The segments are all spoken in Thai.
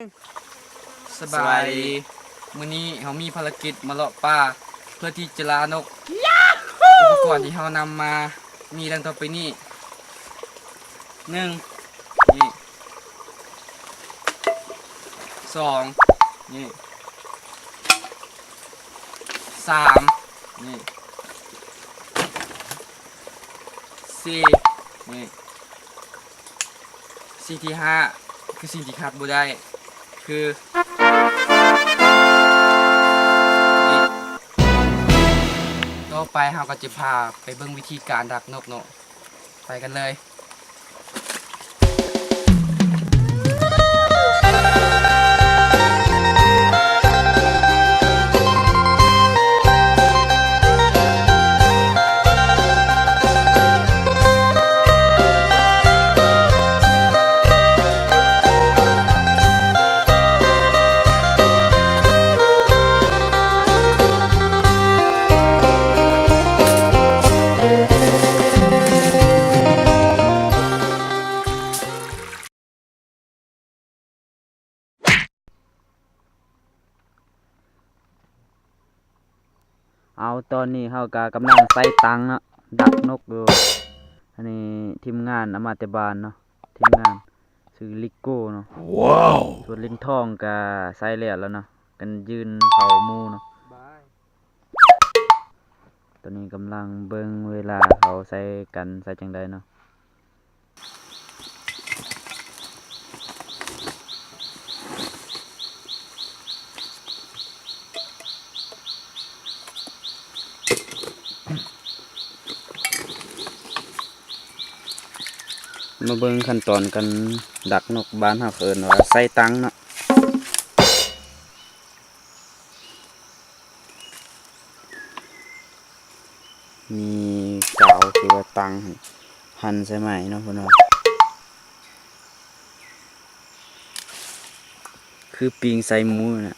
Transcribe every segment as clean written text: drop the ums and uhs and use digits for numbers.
สบายดีมื้อนี้เขามีภารกิจมาเลาะป่าเพื่อที่จะล่านกอุปกรณ์ที่เขานำมามีดังต่อไปนี้1นี่2นี่3นี่4นี่สิ่งที่5คือสิ่งที่ขาดบ่ได้คือต่อไปเราก็จะพาไปเบิ่งวิธีการดักนกเนาะไปกันเลยเอาตอนนี้เขาก็กำลังใส่ตังเนาะดักนกอยู่อันนี้ทีมงานอมาตย์บาลเนาะทีมงานชื่อลิโก้เนาะว้าวส่วนลิ้นทองก็ใส่แล้วเนาะกันยืนเผาหมูเนาะตอนนี้กำลังเบิ่งเวลาเขาใส่กันใส่จังใดเนาะมาเบิ่งขั้นตอนกันดักนกบ้านเฮาเอิ้นว่าใส่ตังเนาะมีกาวคือว่าตังหั่นใส่ไหมเนาะพุ่นว่าคือปิงใส่หมูน่ะ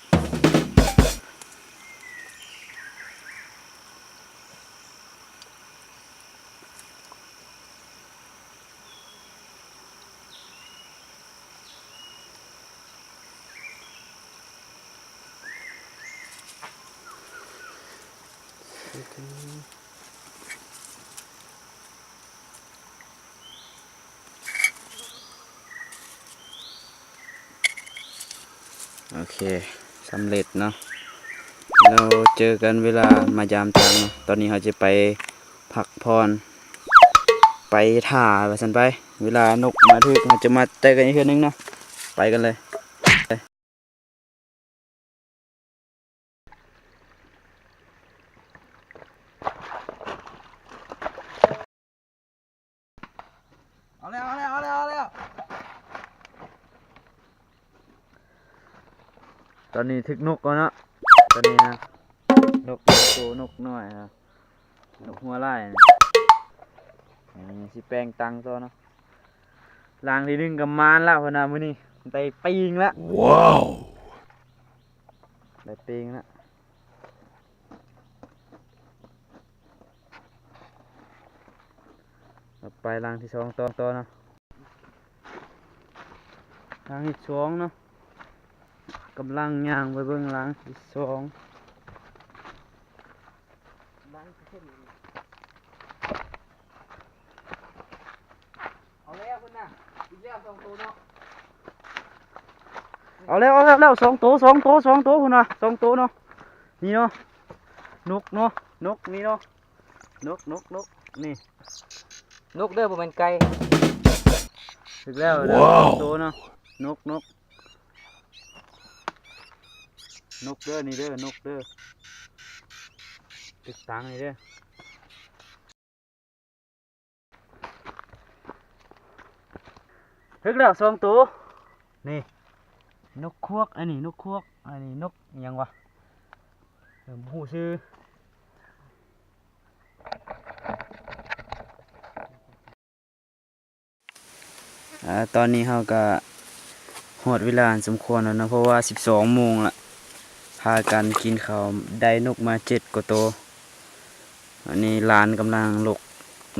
โอเคสำเร็จเนาะเราเจอกันเวลามายามจังเนาะตอนนี้เราจะไปพักพรไปถ่าไปสันไปเวลานกมาถึกเราจะมาเจอกันอีกเทื่อนึงเนาะไปกันเลยเอาแล้วตอนนี้ถึกนกก่อนเนาะตอนนี้นะนกโตนกน้อยนะนกหัวไล่นะนี่สิแปลงตังตัวเนาะลางที่นึงกับมานแล้วพนะมื้อนี้ได้ปิงแล้วว้าวได้ปิงแล้วไปลางที่สองตัวเนาะลางที่สองเนาะกำลังย่างไปเบิ่งลางที่สองเอาแล้วพุ่นน่ะอีกแล้ว2ตัวเนาะเอาแล้วสองตัวพุ่นว่ะ2ตัวเนาะนี่เนาะนกเนาะนกนี่เนาะนกนี่นกเด้อบ่แม่นไก่ถึงแล้วตัวเนาะนกเด้อนี่เด้อนกเด้อติดตังนี่เด้อถึงแล้ว2ตัวนี่นกควกอันนี้นกควกอันนี้นกยังวะหูชื่อตอนนี้เราก็หอดเวลาสมควรแล้วนะเพราะว่า12 โมงละพากันกินข้าวได้นกมา7 กว่าตัวอันนี้ลานกำลังลก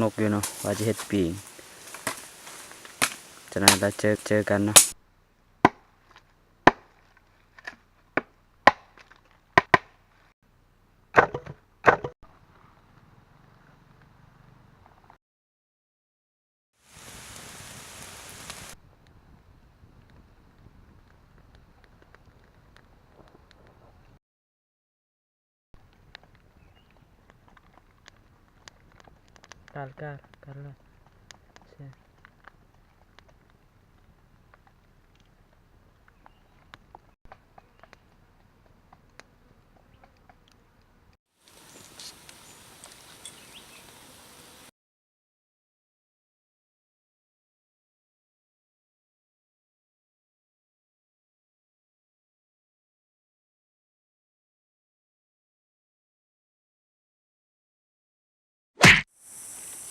นกอยู่เนาะว่าจะเฮ็ดปีงจากนั้นเราเจอกันเนาะ การเลยใช่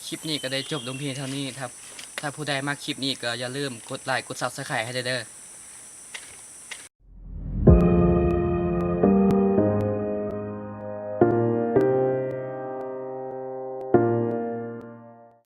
คลิปนี้ก็ได้จบลงเพียงเท่านี้ครับถ้าผู้ใดมาคลิปนี้ก็อย่าลืมกดไลค์กด Subscribe ให้เด้อ